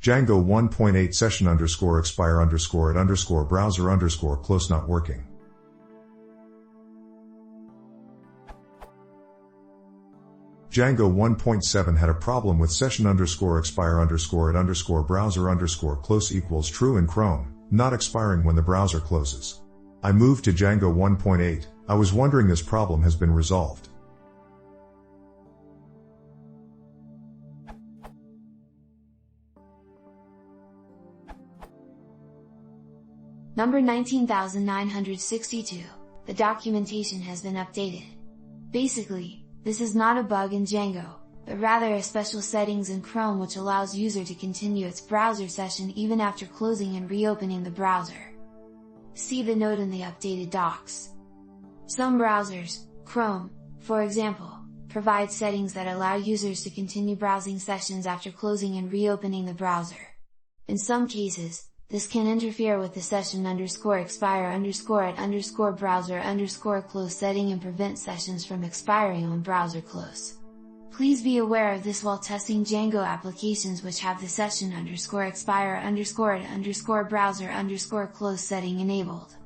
Django 1.8 session _ expire _ browser _ close not working. Django 1.7 had a problem with session _ expire _ browser _ close equals true in Chrome, not expiring when the browser closes. I moved to Django 1.8, I was wondering this problem has been resolved. Number 19962. The documentation has been updated. Basically, this is not a bug in Django, but rather a special settings in Chrome which allows user to continue its browser session even after closing and reopening the browser. See the note in the updated docs. Some browsers, Chrome, for example, provide settings that allow users to continue browsing sessions after closing and reopening the browser. In some cases, this can interfere with the session _ expire _ browser _ close setting and prevent sessions from expiring on browser close. Please be aware of this while testing Django applications which have the session _ expire _ browser _ close setting enabled.